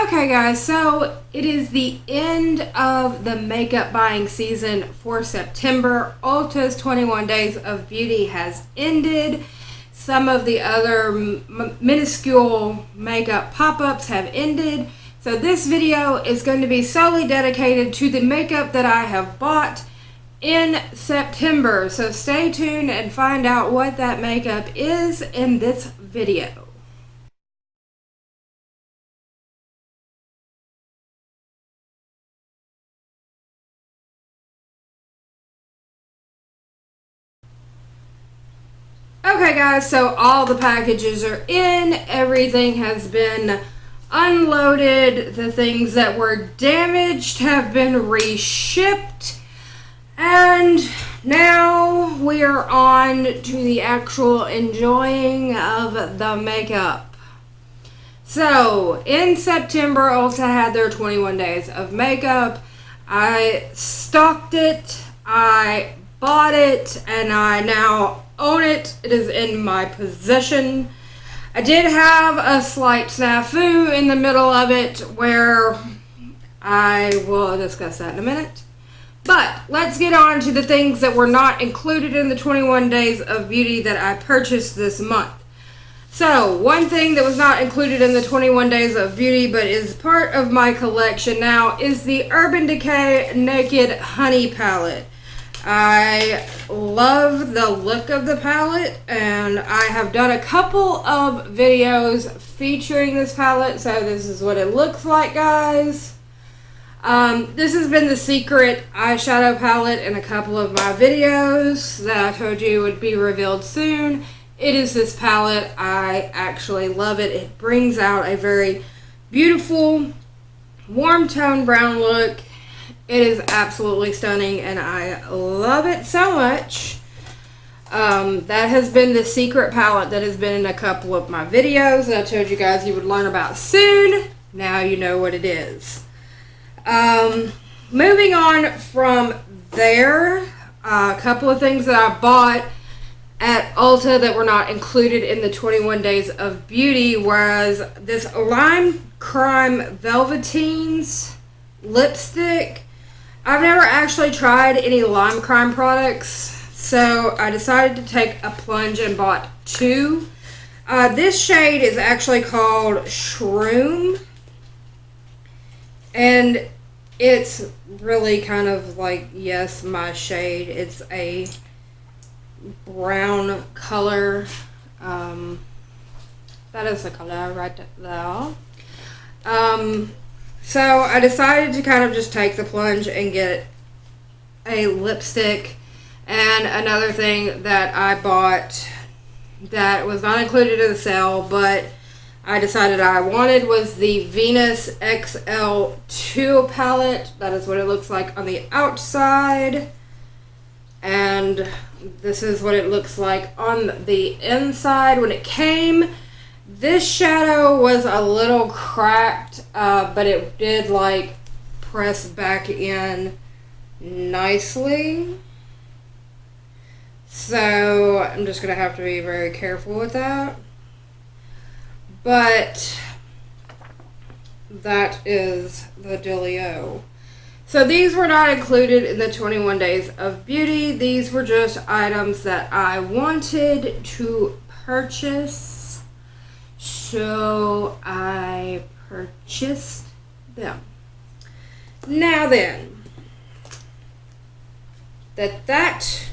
Okay guys, so it is the end of the makeup buying season for September. Ulta's 21 Days of Beauty has ended. Some of the other minuscule makeup pop-ups have ended. So this video is going to be solely dedicated to the makeup that I have bought in September. So stay tuned and find out what that makeup is in this video. Okay guys, so all the packages are in, everything has been unloaded, the things that were damaged have been reshipped, and now we are on to the actual enjoying of the makeup. So, in September, Ulta had their 21 days of makeup. I stocked it, I bought it, and I now own it. It is in my possession. I did have a slight snafu in the middle of it where I will discuss that in a minute. But let's get on to the things that were not included in the 21 Days of Beauty that I purchased this month. So, one thing that was not included in the 21 Days of Beauty but is part of my collection now is the Urban Decay Naked Honey Palette. I love the look of the palette, and I have done a couple of videos featuring this palette, so this is what it looks like, guys. This has been the secret eyeshadow palette in a couple of my videos that I told you would be revealed soon. It is this palette. I actually love it. It brings out a very beautiful, warm tone brown look. It is absolutely stunning, and I love it so much. That has been the secret palette that has been in a couple of my videos that I told you guys you would learn about soon. Now you know what it is. Moving on from there, a couple of things that I bought at Ulta that were not included in the 21 Days of Beauty was this Lime Crime Velveteens lipstick. I've never actually tried any Lime Crime products, so I decided to take a plunge and bought two. This shade is actually called Shroom, and it's really kind of like, yes, my shade. It's a brown color. That is the color right there. So I decided to kind of just take the plunge and get a lipstick. And another thing that I bought that was not included in the sale, but I decided I wanted, was the Venus XL2 palette. That is what it looks like on the outside. And this is what it looks like on the inside. When it came, this shadow was a little cracked, but it did like press back in nicely. So I'm just going to have to be very careful with that. But that is the dealio. So these were not included in the 21 Days of Beauty. These were just items that I wanted to purchase. So I purchased them. Now then, that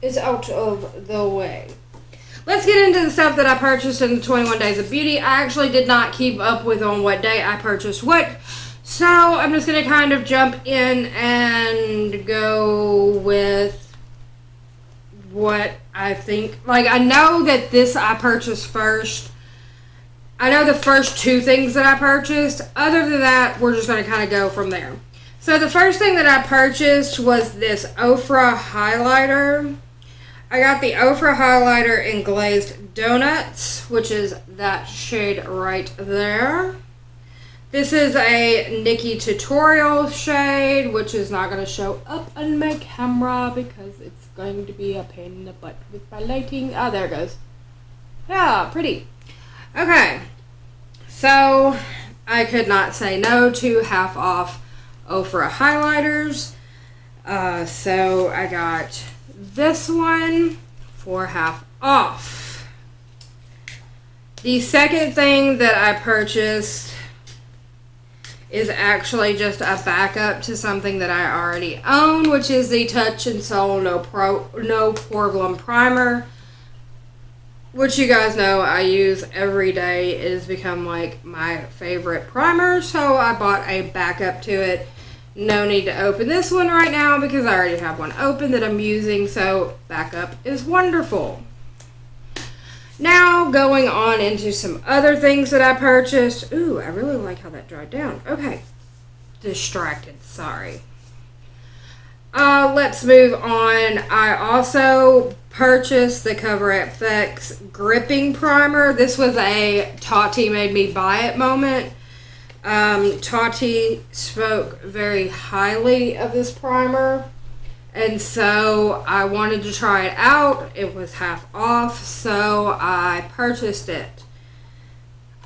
is out of the way, let's get into the stuff that I purchased in the 21 Days of Beauty. I actually did not keep up with on what day I purchased what, so I'm just going to kind of jump in and go with what I think. Like, I know that this I purchased first. I know the first two things that I purchased. Other than that, we're just going to kind of go from there. So the first thing that I purchased was this Ofra highlighter. I got the Ofra highlighter in Glazed Donuts, which is that shade right there. This is a Nikki Tutorial shade, which is not going to show up on my camera because it's going to be a pain in the butt with my lighting. Oh, there it goes. Yeah, pretty. Okay, so I could not say no to half off Ofra highlighters. So I got this one for half off. The second thing that I purchased is actually just a backup to something that I already own, which is the Touch and Soul No Problem Primer, which you guys know I use every day. It has become like my favorite primer, so I bought a backup to it. No need to open this one right now because I already have one open that I'm using, so backup is wonderful. Now, going on into some other things that I purchased. Ooh, I really like how that dried down. Okay. Distracted, sorry. Let's move on. I also purchased the Cover FX Gripping Primer. This was a Tati made me buy it moment. Tati spoke very highly of this primer. And so I wanted to try it out. It was half off, so I purchased it.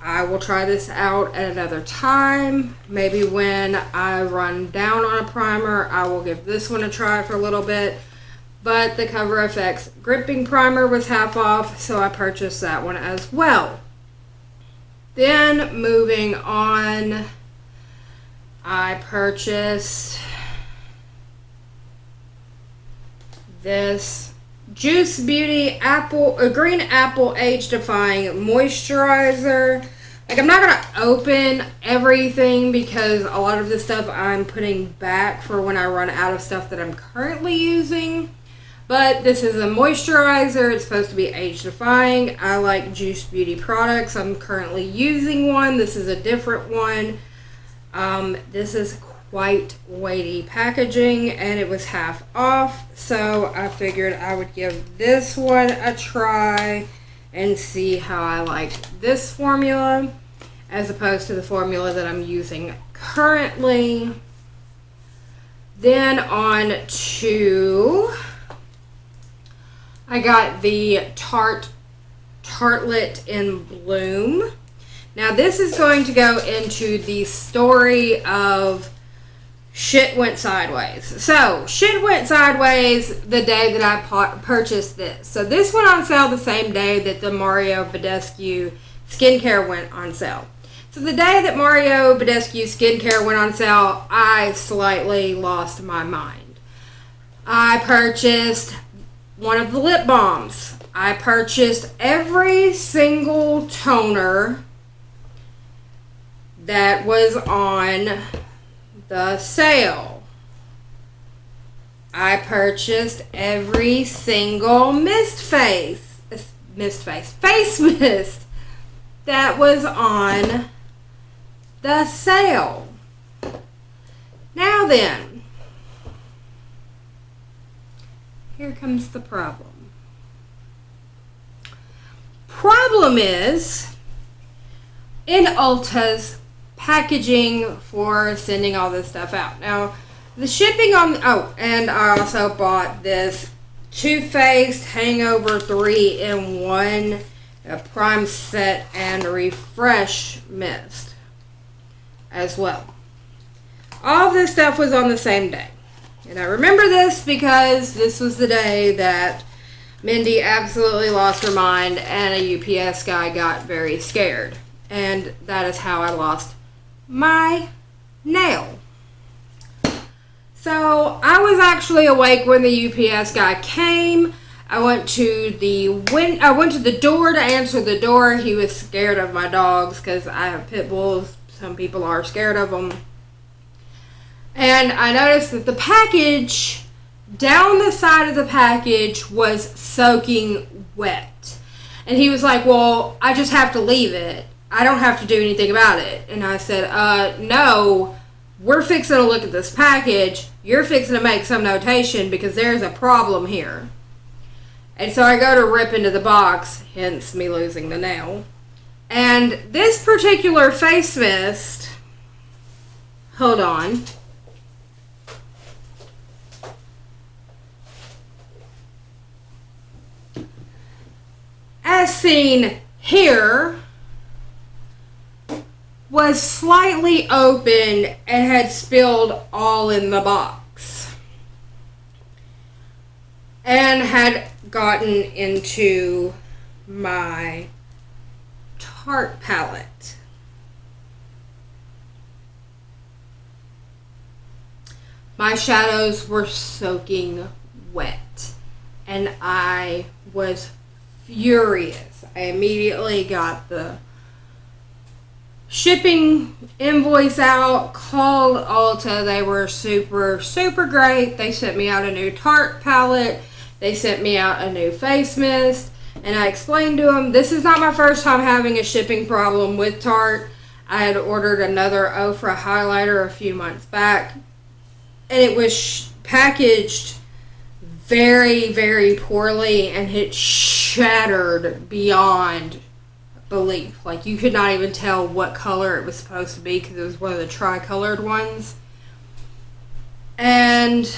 I will try this out at another time. Maybe when I run down on a primer, I will give this one a try for a little bit. But the Cover FX Gripping Primer was half off, so I purchased that one as well. Then moving on, I purchased this Juice Beauty Green Apple Age Defying Moisturizer. Like, I'm not going to open everything because a lot of this stuff I'm putting back for when I run out of stuff that I'm currently using. But this is a moisturizer. It's supposed to be age defying. I like Juice Beauty products. I'm currently using one. This is a different one. This is quite weighty packaging and it was half off, so I figured I would give this one a try and see how I like this formula as opposed to the formula that I'm using currently. Then on to, I got the Tartlet in Bloom. Now this is going to go into the story of shit went sideways. So, shit went sideways the day that I purchased this. So, this went on sale the same day that the Mario Badescu skincare went on sale. So, the day that Mario Badescu skincare went on sale, I slightly lost my mind. I purchased one of the lip balms. I purchased every single toner that was on the sale. I purchased every single face mist that was on the sale. Now then, here comes the problem. Problem is in Ulta's packaging for sending all this stuff out. Now, the shipping on, and I also bought this Too Faced Hangover 3-in-1 Prime Set and Refresh Mist as well. All of this stuff was on the same day. And I remember this because this was the day that Mindy absolutely lost her mind and a UPS guy got very scared. And that is how I lost my nail. So I was actually awake when the UPS guy came. I went to the door to answer the door. He was scared of my dogs because I have pit bulls. Some people are scared of them. And I noticed that the package, down the side of the package, was soaking wet. And he was like, well, I just have to leave it. I don't have to do anything about it. And I said, no, we're fixing to look at this package. You're fixing to make some notation because there's a problem here. And so I go to rip into the box, hence me losing the nail. And this particular face mist, hold on. As seen here, was slightly open and had spilled all in the box. And had gotten into my Tarte palette. My shadows were soaking wet and I was furious. I immediately got the shipping invoice out, called Ulta. They were super great. They sent me out a new Tarte palette. They sent me out a new face mist. And I explained to them, this is not my first time having a shipping problem with Tarte. I had ordered another Ofra highlighter a few months back. And it was packaged very poorly. And it shattered beyond belief. Like, you could not even tell what color it was supposed to be because it was one of the tri-colored ones. And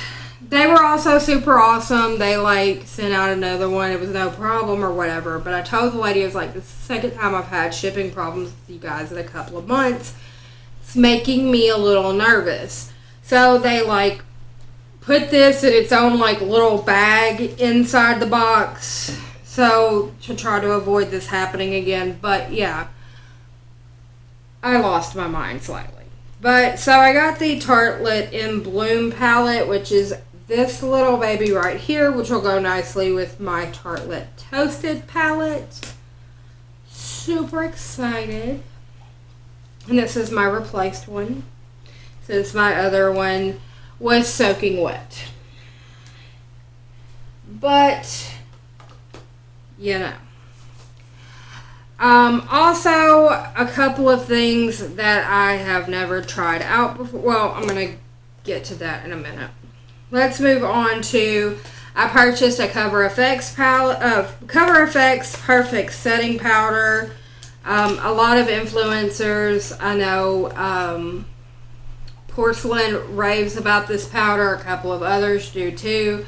they were also super awesome. They like sent out another one. It was no problem or whatever. But I told the lady, I was like, this is the second time I've had shipping problems with you guys in a couple of months. It's making me a little nervous. So they like put this in its own like little bag inside the box. So to try to avoid this happening again. But yeah, I lost my mind slightly. But so I got the Tartelette in Bloom palette, which is this little baby right here, which will go nicely with my Tartelette Toasted palette. Super excited. And this is my replaced one, since my other one was soaking wet. But, you know. Also, a couple of things that I have never tried out before. Well, I'm going to get to that in a minute. Let's move on to, I purchased a Cover FX palette, Cover FX Perfect Setting Powder. A lot of influencers, I know, Porcelain raves about this powder. A couple of others do too.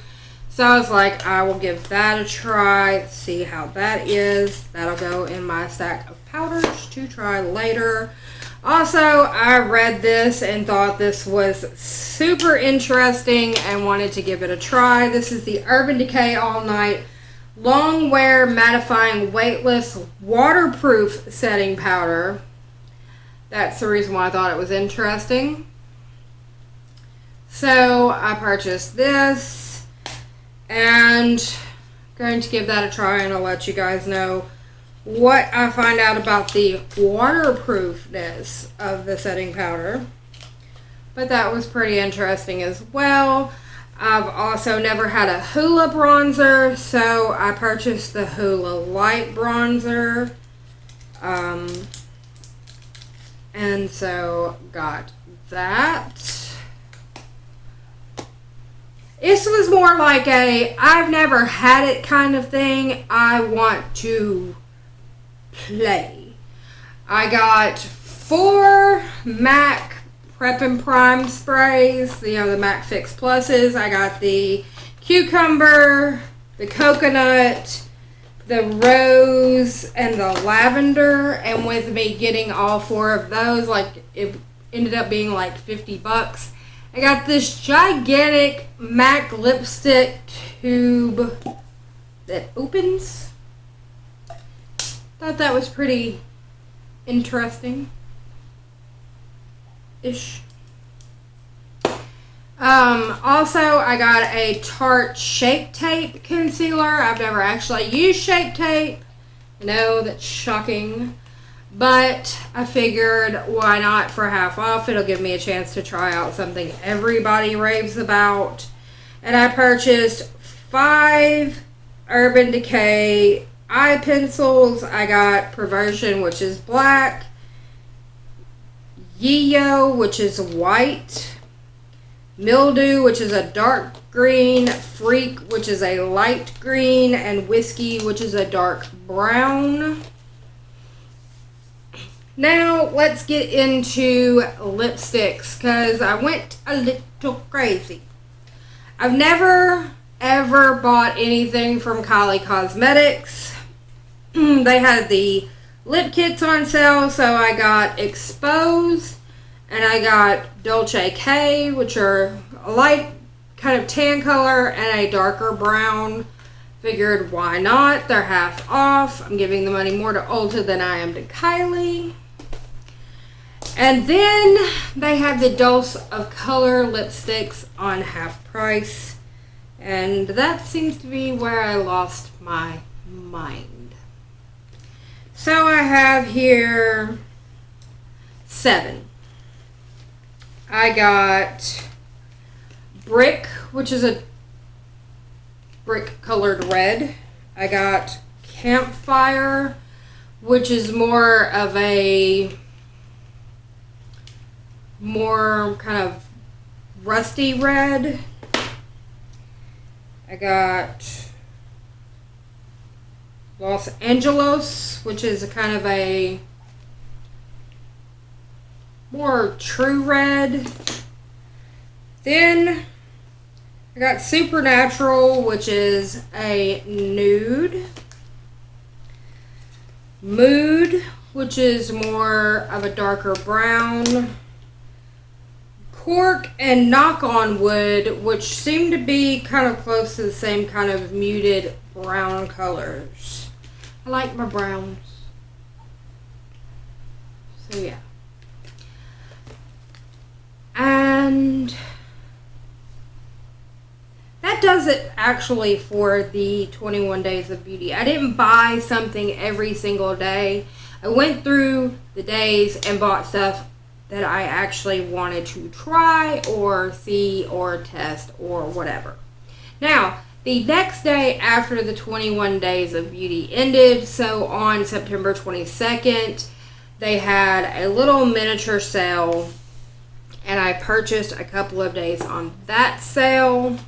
So I was like, I will give that a try, see how that is. That'll go in my stack of powders to try later. Also, I read this and thought this was super interesting and wanted to give it a try. This is the Urban Decay All Night Long Wear Mattifying Weightless Waterproof Setting Powder. That's the reason why I thought it was interesting. So I purchased this and going to give that a try, and I'll let you guys know what I find out about the waterproofness of the setting powder. But that was pretty interesting as well. I've also never had a Hoola bronzer, so I purchased the Hoola Light Bronzer. And so got that. This was more like a, I've never had it kind of thing. I want to play. I got 4 MAC Prep and Prime sprays, you know, the MAC Fix Pluses. I got the cucumber, the coconut, the rose, and the lavender. And with me getting all 4 of those, like, it ended up being like $50. I got this gigantic MAC lipstick tube that opens. Thought that was pretty interesting-ish. Also, I got a Tarte Shape Tape concealer. I've never actually used Shape Tape. I know that's shocking. But I figured, why not for half off? It'll give me a chance to try out something everybody raves about. And I purchased 5 Urban Decay eye pencils. I got Perversion, which is black, Yiyo, which is white, Mildew, which is a dark green, Freak, which is a light green, and Whiskey, which is a dark brown. Now, let's get into lipsticks, because I went a little crazy. I've never, ever bought anything from Kylie Cosmetics. They had the lip kits on sale. So I got Expose and I got Dolce K, which are a light kind of tan color and a darker brown. Figured why not? They're half off. I'm giving the money more to Ulta than I am to Kylie. And then they have the Dose of Color lipsticks on half price. And that seems to be where I lost my mind. So I have here 7. I got Brick, which is a brick colored red. I got Campfire, which is more of a kind of rusty red. I got Los Angeles, which is a kind of a more true red. Then I got Supernatural, which is a nude. Mood, which is more of a darker brown. Cork and Knock on Wood, which seem to be kind of close to the same kind of muted brown colors. I like my browns. So yeah. And that does it actually for the 21 Days of Beauty. I didn't buy something every single day. I went through the days and bought stuff that I actually wanted to try or see or test or whatever. Now, the next day after the 21 Days of Beauty ended, so on September 22nd, they had a little miniature sale, and I purchased a couple of days on that sale.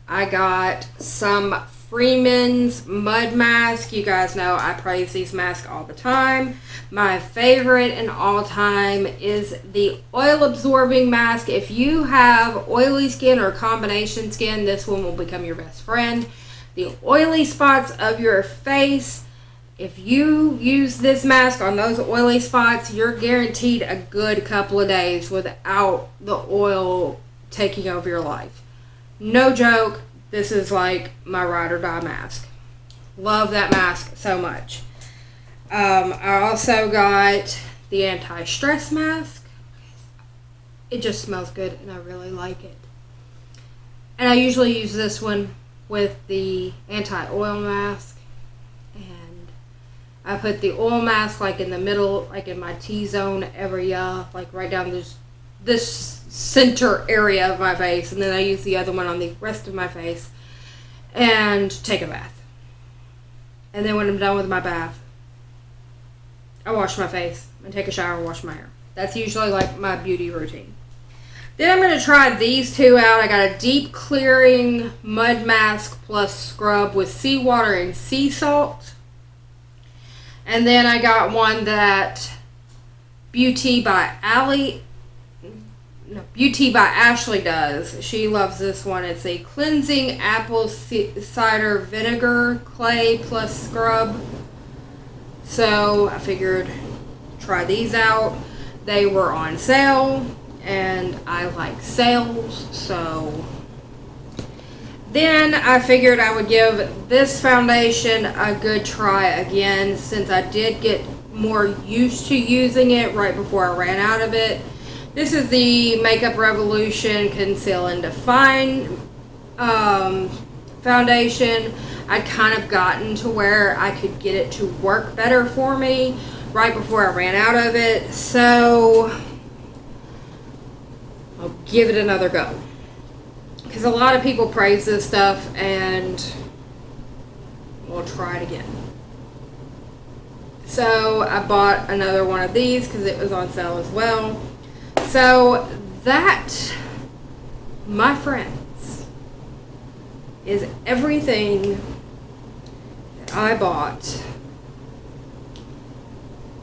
I got some Freeman's Mud Mask. You guys know I praise these masks all the time. My favorite and all time is the oil absorbing mask. If you have oily skin or combination skin, this one will become your best friend. The oily spots of your face, if you use this mask on those oily spots, you're guaranteed a good couple of days without the oil taking over your life. No joke. This is like my ride or die mask. Love that mask so much. I also got the anti-stress mask. It just smells good and I really like it. And I usually use this one with the anti-oil mask. And I put the oil mask like in the middle, like in my T-zone area, like right down this center area of my face, and then I use the other one on the rest of my face and take a bath. And then when I'm done with my bath, I wash my face and take a shower and wash my hair. That's usually like my beauty routine. Then I'm going to try these two out. I got a deep clearing mud mask plus scrub with seawater and sea salt. And then I got one that Beauty by Ashley does. She loves this one. It's a cleansing apple cider vinegar clay plus scrub. So I figured try these out. They were on sale and I like sales, so then I figured I would give this foundation a good try again, since I did get more used to using it right before I ran out of it. This is the Makeup Revolution Conceal and Define foundation. I'd kind of gotten to where I could get it to work better for me right before I ran out of it, so I'll give it another go. Because a lot of people praise this stuff, and we'll try it again. So I bought another one of these because it was on sale as well. So that, my friends, is everything that I bought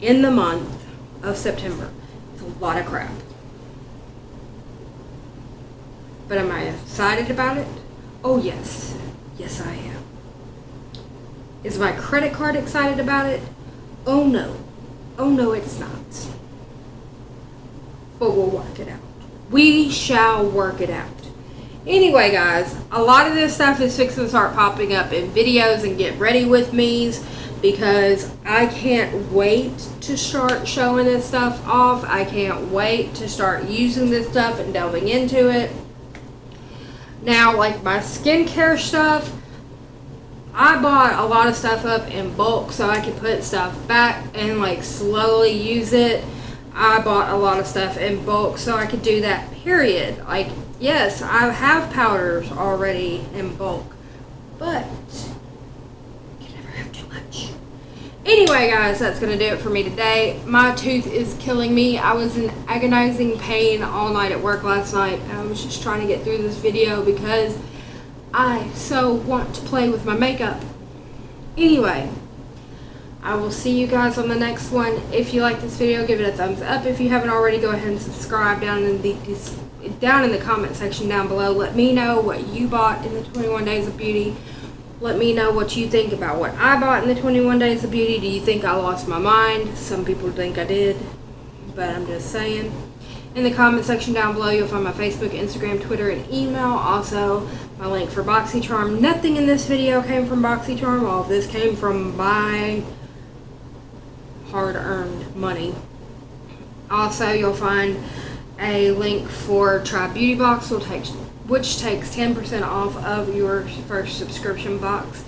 in the month of September. It's a lot of crap. But am I excited about it? Oh yes. Yes I am. Is my credit card excited about it? Oh no. Oh no, it's not. But we'll work it out. We shall work it out. Anyway, guys, a lot of this stuff is fixing to start popping up in videos and get ready with me's because I can't wait to start showing this stuff off. I can't wait to start using this stuff and delving into it. Now, like my skincare stuff, I bought a lot of stuff up in bulk so I could put stuff back and like slowly use it. I bought a lot of stuff in bulk so I could do that, period. Like, yes, I have powders already in bulk, but you can never have too much. Anyway, guys, that's going to do it for me today. My tooth is killing me. I was in agonizing pain all night at work last night. I was just trying to get through this video because I so want to play with my makeup. Anyway, I will see you guys on the next one. If you like this video, give it a thumbs up. If you haven't already, go ahead and subscribe down in the comment section down below. Let me know what you bought in the 21 Days of Beauty. Let me know what you think about what I bought in the 21 Days of Beauty. Do you think I lost my mind? Some people think I did, but I'm just saying. In the comment section down below, you'll find my Facebook, Instagram, Twitter, and email. Also, my link for BoxyCharm. Nothing in this video came from BoxyCharm. All of this came from my hard-earned money. Also, you'll find a link for Try Beauty Box, which takes 10% off of your first subscription box.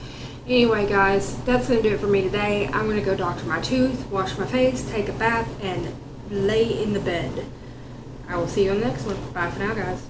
Anyway, guys, that's going to do it for me today. I'm going to go doctor my tooth, wash my face, take a bath, and lay in the bed. I will see you on the next one. Bye for now, guys.